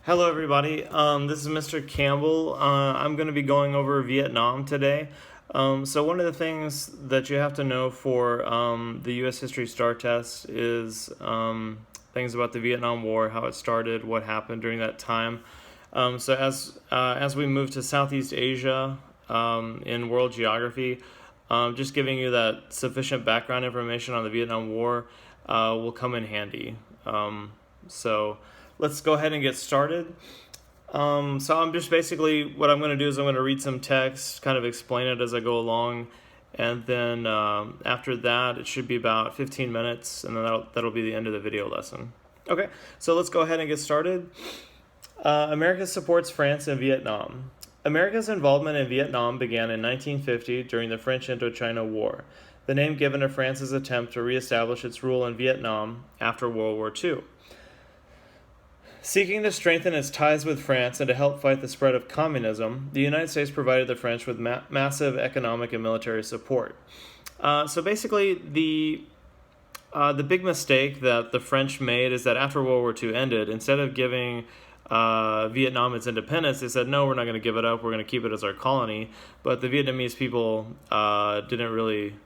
Hello, everybody. This is Mr. Campbell. I'm going to be going over Vietnam today. So one of the things that you have to know for the U.S. History Star Test is things about the Vietnam War, how it started, what happened during that time. So as we move to Southeast Asia in world geography, just giving you that sufficient background information on the Vietnam War will come in handy. So let's go ahead and get started. So I'm just basically, what I'm going to do is I'm going to read some text, kind of explain it as I go along, and then after that it should be about 15 minutes, and then that'll be the end of the video lesson. Okay, so let's go ahead and get started. America supports France in Vietnam. America's involvement in Vietnam began in 1950 during the French Indochina War, the name given to France's attempt to reestablish its rule in Vietnam after World War II. Seeking to strengthen its ties with France and to help fight the spread of communism, the United States provided the French with massive economic and military support. So basically, the big mistake that the French made is that after World War II ended, instead of giving Vietnam its independence, they said, no, we're not going to give it up, we're going to keep it as our colony. But the Vietnamese people didn't really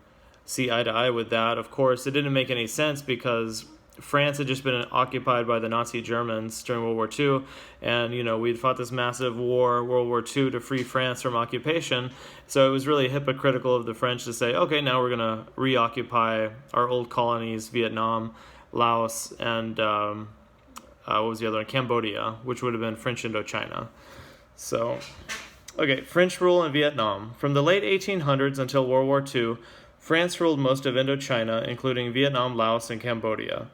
see eye to eye with that. Of course, it didn't make any sense because France had just been occupied by the Nazi Germans during World War II, and we'd fought this massive war, World War II, to free France from occupation. So it was really hypocritical of the French to say, okay, now we're going to reoccupy our old colonies, Vietnam, Laos, and what was the other one? Cambodia, which would have been French Indochina. So, okay, French rule in Vietnam. From the late 1800s until World War II, France ruled most of Indochina, including Vietnam, Laos, and Cambodia.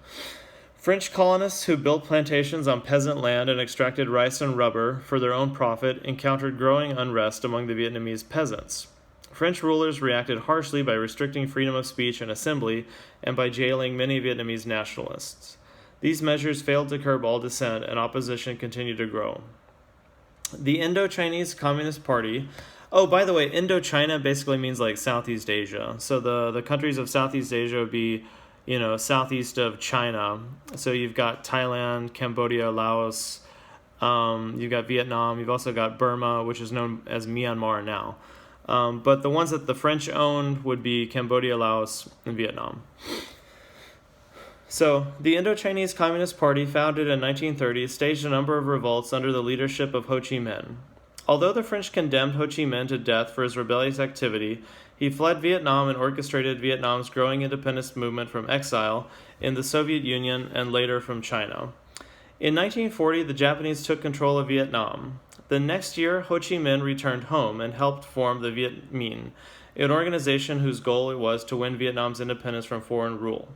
French colonists who built plantations on peasant land and extracted rice and rubber for their own profit encountered growing unrest among the Vietnamese peasants. French rulers reacted harshly by restricting freedom of speech and assembly and by jailing many Vietnamese nationalists. These measures failed to curb all dissent, and opposition continued to grow. The Indochinese Communist Party. Oh, by the way, Indochina basically means like Southeast Asia. So the countries of Southeast Asia would be, southeast of China. So you've got Thailand, Cambodia, Laos, you've got Vietnam, you've also got Burma, which is known as Myanmar now. But the ones that the French owned would be Cambodia, Laos, and Vietnam. So, the Indochinese Communist Party, founded in 1930, staged a number of revolts under the leadership of Ho Chi Minh. Although the French condemned Ho Chi Minh to death for his rebellious activity, he fled Vietnam and orchestrated Vietnam's growing independence movement from exile in the Soviet Union and later from China. In 1940, the Japanese took control of Vietnam. The next year, Ho Chi Minh returned home and helped form the Viet Minh, an organization whose goal it was to win Vietnam's independence from foreign rule.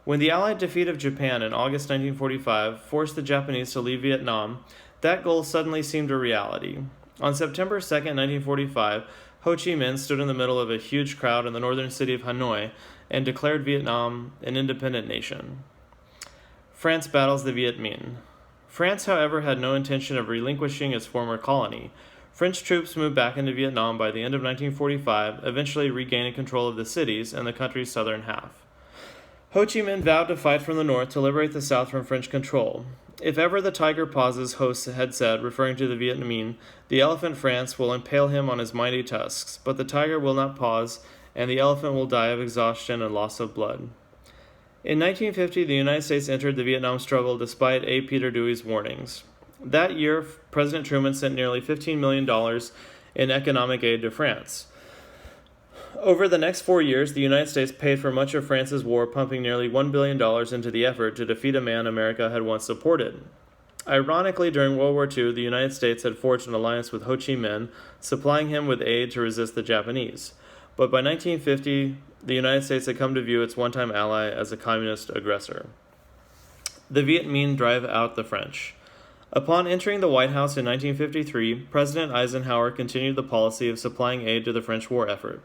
When the Allied defeat of Japan in August 1945 forced the Japanese to leave Vietnam, that goal suddenly seemed a reality. On September 2, 1945, Ho Chi Minh stood in the middle of a huge crowd in the northern city of Hanoi and declared Vietnam an independent nation. France battles the Viet Minh. France, however, had no intention of relinquishing its former colony. French troops moved back into Vietnam by the end of 1945, eventually regaining control of the cities and the country's southern half. Ho Chi Minh vowed to fight from the north to liberate the south from French control. If ever the tiger pauses, Ho had said, referring to the Viet Minh, the elephant France will impale him on his mighty tusks, but the tiger will not pause, and the elephant will die of exhaustion and loss of blood. In 1950, the United States entered the Vietnam struggle despite A. Peter Dewey's warnings. That year, President Truman sent nearly $15 million in economic aid to France. Over the next 4 years, the United States paid for much of France's war, pumping nearly $1 billion into the effort to defeat a man America had once supported. Ironically, during World War II, the United States had forged an alliance with Ho Chi Minh, supplying him with aid to resist the Japanese. But by 1950, the United States had come to view its one-time ally as a communist aggressor. The Viet Minh drive out the French. Upon entering the White House in 1953, President Eisenhower continued the policy of supplying aid to the French war effort.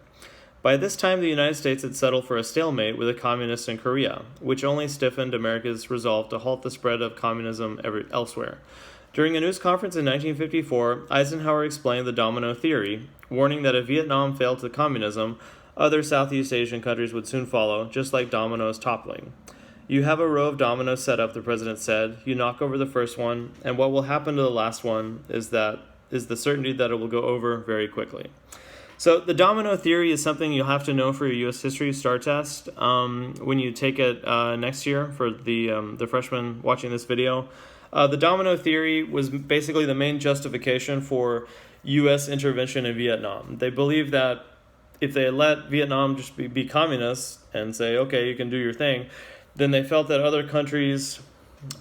By this time, the United States had settled for a stalemate with the communists in Korea, which only stiffened America's resolve to halt the spread of communism elsewhere. During a news conference in 1954, Eisenhower explained the domino theory, warning that if Vietnam failed to communism, other Southeast Asian countries would soon follow, just like dominoes toppling. You have a row of dominoes set up, the president said. You knock over the first one, and what will happen to the last one is the certainty that it will go over very quickly. So the domino theory is something you'll have to know for your U.S. History STAR test when you take it next year for the freshmen watching this video. The domino theory was basically the main justification for U.S. intervention in Vietnam. They believed that if they let Vietnam just be communists and say, okay, you can do your thing, then they felt that other countries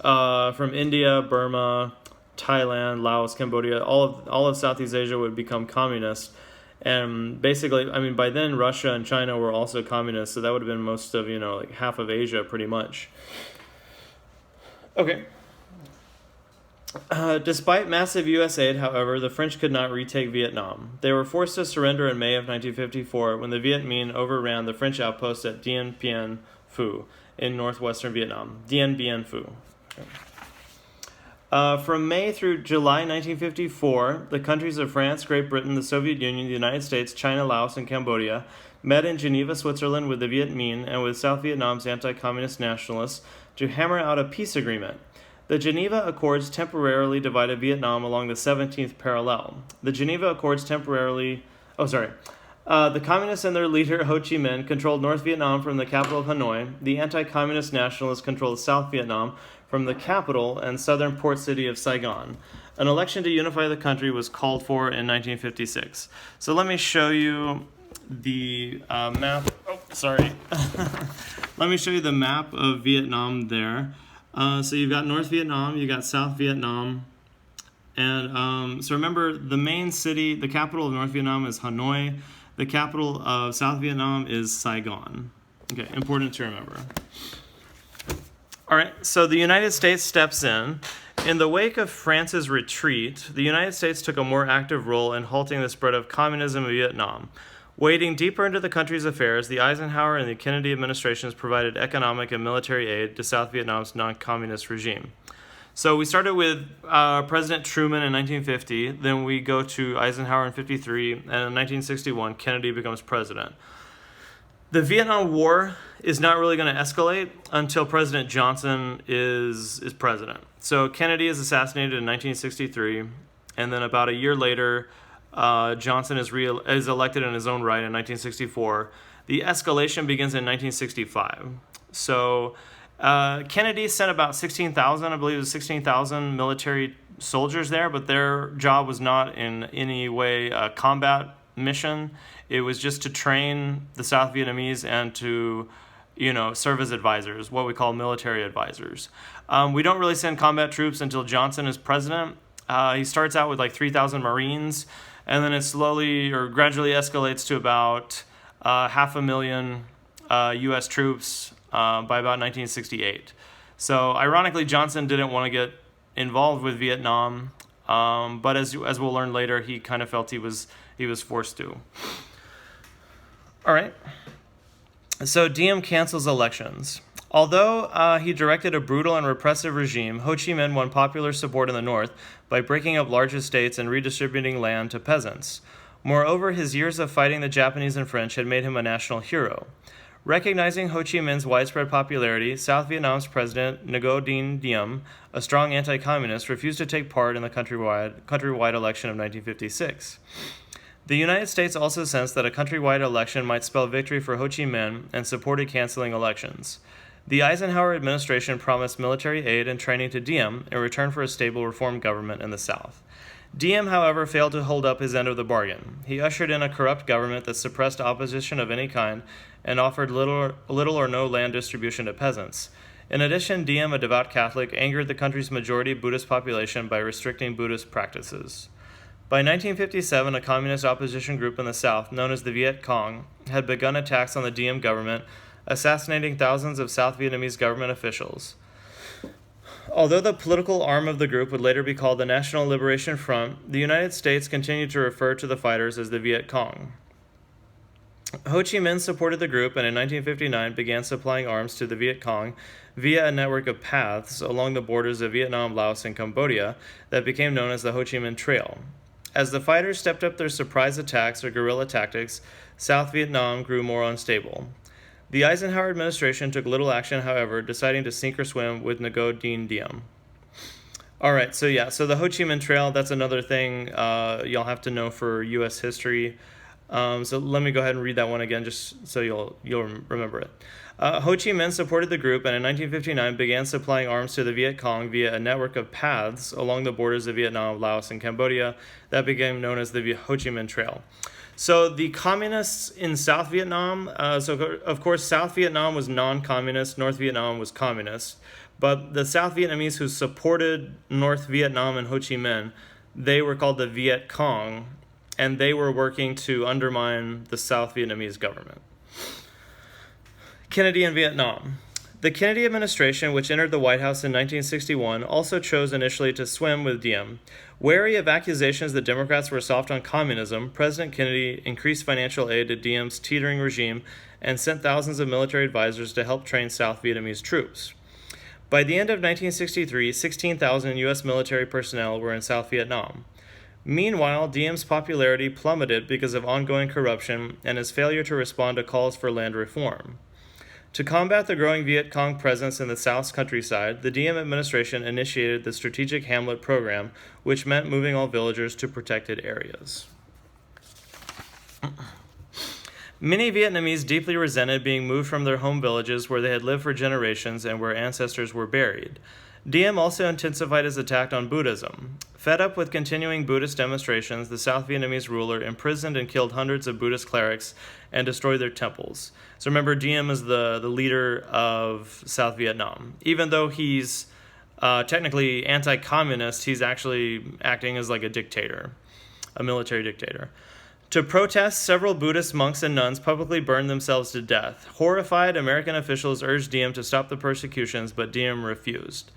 from India, Burma, Thailand, Laos, Cambodia, all of Southeast Asia would become communist. And basically, I mean, by then Russia and China were also communist, so that would have been most of, like half of Asia pretty much. Okay. Despite massive U.S. aid, however, the French could not retake Vietnam. They were forced to surrender in May of 1954 when the Viet Minh overran the French outpost at Dien Bien Phu in northwestern Vietnam. Dien Bien Phu. Okay. From May through July 1954, the countries of France, Great Britain, the Soviet Union, the United States, China, Laos, and Cambodia met in Geneva, Switzerland with the Viet Minh and with South Vietnam's anti-communist nationalists to hammer out a peace agreement. The Geneva Accords temporarily divided Vietnam along the 17th parallel. The communists and their leader, Ho Chi Minh, controlled North Vietnam from the capital of Hanoi. The anti-communist nationalists controlled South Vietnam from the capital and southern port city of Saigon. An election to unify the country was called for in 1956. So let me show you the map. Oh, sorry. Let me show you the map of Vietnam there. So you've got North Vietnam, you got South Vietnam, and so remember the main city, the capital of North Vietnam is Hanoi. The capital of South Vietnam is Saigon. Okay, important to remember. All right, so the United States steps in. In the wake of France's retreat, the United States took a more active role in halting the spread of communism in Vietnam. Wading deeper into the country's affairs, the Eisenhower and the Kennedy administrations provided economic and military aid to South Vietnam's non-communist regime. So we started with President Truman in 1950, then we go to Eisenhower in 1953, and in 1961, Kennedy becomes president. The Vietnam War is not really going to escalate until President Johnson is president. So Kennedy is assassinated in 1963, and then about a year later, Johnson is elected in his own right in 1964. The escalation begins in 1965. So Kennedy sent about 16,000, I believe it was 16,000 military soldiers there, but their job was not in any way a combat mission. It was just to train the South Vietnamese and to, serve as advisors, what we call military advisors. We don't really send combat troops until Johnson is president. He starts out with like 3,000 Marines, and then it slowly or gradually escalates to about 500,000 U.S. troops by about 1968. So ironically, Johnson didn't want to get involved with Vietnam, but as we'll learn later, he kind of felt he was forced to. All right. So Diem cancels elections. Although he directed a brutal and repressive regime, Ho Chi Minh won popular support in the north by breaking up large estates and redistributing land to peasants. Moreover, his years of fighting the Japanese and French had made him a national hero. Recognizing Ho Chi Minh's widespread popularity, South Vietnam's president, Ngo Dinh Diem, a strong anti-communist, refused to take part in the countrywide election of 1956. The United States also sensed that a countrywide election might spell victory for Ho Chi Minh and supported canceling elections. The Eisenhower administration promised military aid and training to Diem in return for a stable reform government in the South. Diem, however, failed to hold up his end of the bargain. He ushered in a corrupt government that suppressed opposition of any kind and offered little or no land distribution to peasants. In addition, Diem, a devout Catholic, angered the country's majority Buddhist population by restricting Buddhist practices. By 1957, a communist opposition group in the South, known as the Viet Cong, had begun attacks on the Diem government, assassinating thousands of South Vietnamese government officials. Although the political arm of the group would later be called the National Liberation Front, the United States continued to refer to the fighters as the Viet Cong. Ho Chi Minh supported the group and in 1959 began supplying arms to the Viet Cong via a network of paths along the borders of Vietnam, Laos, and Cambodia that became known as the Ho Chi Minh Trail. As the fighters stepped up their surprise attacks or guerrilla tactics, South Vietnam grew more unstable. The Eisenhower administration took little action, however, deciding to sink or swim with Ngo Dinh Diem. All right, so the Ho Chi Minh Trail, that's another thing you'll have to know for U.S. history. So let me go ahead and read that one again, just so you'll remember it. Ho Chi Minh supported the group and in 1959 began supplying arms to the Viet Cong via a network of paths along the borders of Vietnam, Laos, and Cambodia that became known as the Ho Chi Minh Trail. So the communists in South Vietnam, so of course South Vietnam was non-communist, North Vietnam was communist, but the South Vietnamese who supported North Vietnam and Ho Chi Minh, they were called the Viet Cong, and they were working to undermine the South Vietnamese government. Kennedy in Vietnam. The Kennedy administration, which entered the White House in 1961, also chose initially to swim with Diem. Wary of accusations that Democrats were soft on communism, President Kennedy increased financial aid to Diem's teetering regime and sent thousands of military advisors to help train South Vietnamese troops. By the end of 1963, 16,000 U.S. military personnel were in South Vietnam. Meanwhile, Diem's popularity plummeted because of ongoing corruption and his failure to respond to calls for land reform. To combat the growing Viet Cong presence in the South's countryside, the Diem administration initiated the Strategic Hamlet Program, which meant moving all villagers to protected areas. Many Vietnamese deeply resented being moved from their home villages where they had lived for generations and where ancestors were buried. Diem also intensified his attack on Buddhism. Fed up with continuing Buddhist demonstrations, the South Vietnamese ruler imprisoned and killed hundreds of Buddhist clerics and destroyed their temples. So remember, Diem is the leader of South Vietnam. Even though he's technically anti-communist, he's actually acting as like a dictator, a military dictator. To protest, several Buddhist monks and nuns publicly burned themselves to death. Horrified, American officials urged Diem to stop the persecutions, but Diem refused.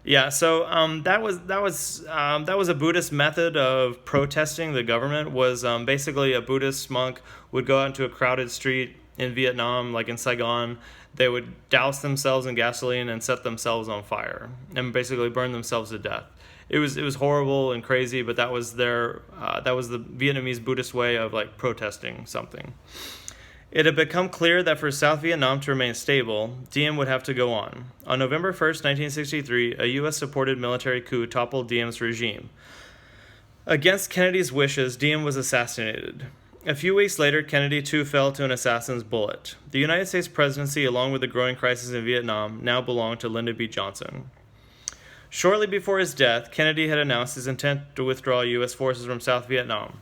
Yeah, so that was a Buddhist method of protesting the government. Was basically a Buddhist monk would go out into a crowded street in Vietnam, like in Saigon. They would douse themselves in gasoline and set themselves on fire and basically burn themselves to death. It was horrible and crazy, but that was the Vietnamese Buddhist way of like protesting something. It had become clear that for South Vietnam to remain stable, Diem would have to go on. On November 1st, 1963, a U.S.-supported military coup toppled Diem's regime. Against Kennedy's wishes, Diem was assassinated. A few weeks later, Kennedy too fell to an assassin's bullet. The United States presidency, along with the growing crisis in Vietnam, now belonged to Lyndon B. Johnson. Shortly before his death, Kennedy had announced his intent to withdraw U.S. forces from South Vietnam.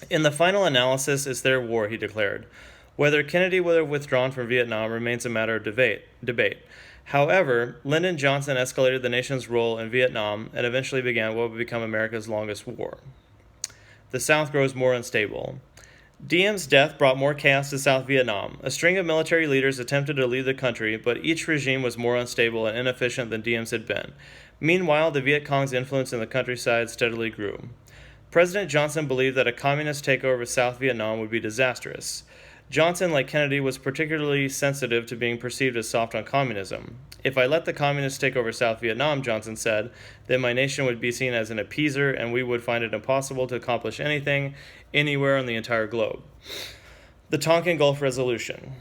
In the final analysis, it's their war, he declared. Whether Kennedy would have withdrawn from Vietnam remains a matter of debate. However, Lyndon Johnson escalated the nation's role in Vietnam and eventually began what would become America's longest war. The South grows more unstable. Diem's death brought more chaos to South Vietnam. A string of military leaders attempted to lead the country, but each regime was more unstable and inefficient than Diem's had been. Meanwhile, the Viet Cong's influence in the countryside steadily grew. President Johnson believed that a communist takeover of South Vietnam would be disastrous. Johnson, like Kennedy, was particularly sensitive to being perceived as soft on communism. If I let the communists take over South Vietnam, Johnson said, then my nation would be seen as an appeaser and we would find it impossible to accomplish anything anywhere on the entire globe. The Tonkin Gulf Resolution.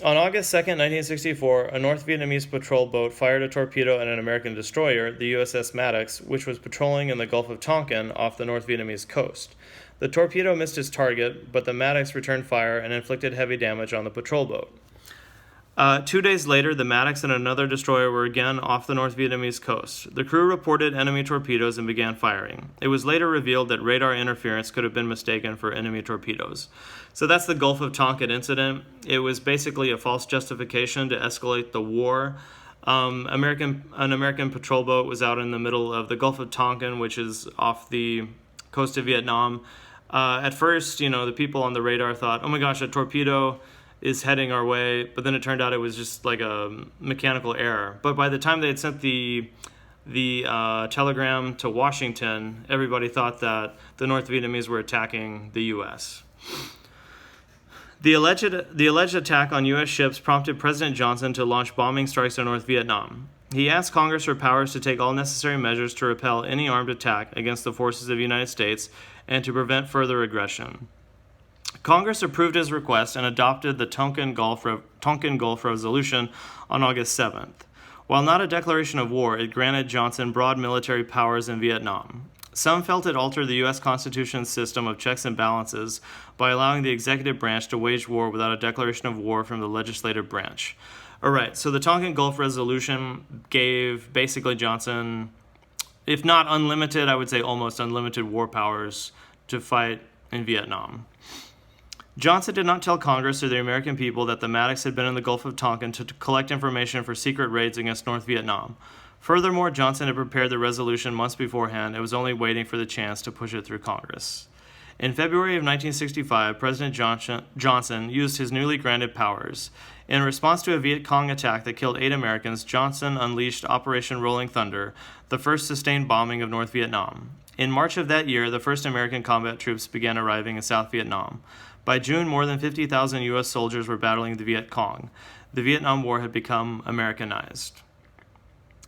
On August 2, 1964, a North Vietnamese patrol boat fired a torpedo at an American destroyer, the USS Maddox, which was patrolling in the Gulf of Tonkin off the North Vietnamese coast. The torpedo missed its target, but the Maddox returned fire and inflicted heavy damage on the patrol boat. 2 days later, the Maddox and another destroyer were again off the North Vietnamese coast. The crew reported enemy torpedoes and began firing. It was later revealed that radar interference could have been mistaken for enemy torpedoes. So that's the Gulf of Tonkin incident. It was basically a false justification to escalate the war. An American patrol boat was out in the middle of the Gulf of Tonkin, which is off the coast of Vietnam. At first, the people on the radar thought, oh my gosh, a torpedo is heading our way, but then it turned out it was just like a mechanical error. But by the time they had sent the telegram to Washington, everybody thought that the North Vietnamese were attacking the U.S. The alleged attack on U.S. ships prompted President Johnson to launch bombing strikes on North Vietnam. He asked Congress for powers to take all necessary measures to repel any armed attack against the forces of the United States and to prevent further aggression. Congress approved his request and adopted the Tonkin Gulf Resolution on August 7th. While not a declaration of war, it granted Johnson broad military powers in Vietnam. Some felt it altered the U.S. Constitution's system of checks and balances by allowing the executive branch to wage war without a declaration of war from the legislative branch. All right, so the Tonkin Gulf Resolution gave basically Johnson, if not unlimited, I would say almost unlimited war powers to fight in Vietnam. Johnson did not tell Congress or the American people that the Maddox had been in the Gulf of Tonkin to collect information for secret raids against North Vietnam. Furthermore, Johnson had prepared the resolution months beforehand and was only waiting for the chance to push it through Congress. In February of 1965, President Johnson used his newly granted powers. In response to a Viet Cong attack that killed 8 Americans, Johnson unleashed Operation Rolling Thunder, the first sustained bombing of North Vietnam. In March of that year, the first American combat troops began arriving in South Vietnam. By June, more than 50,000 U.S. soldiers were battling the Viet Cong. The Vietnam War had become Americanized.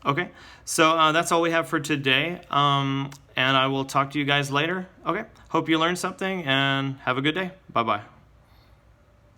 Okay, so that's all we have for today, and I will talk to you guys later. Okay, hope you learned something, and have a good day. Bye-bye.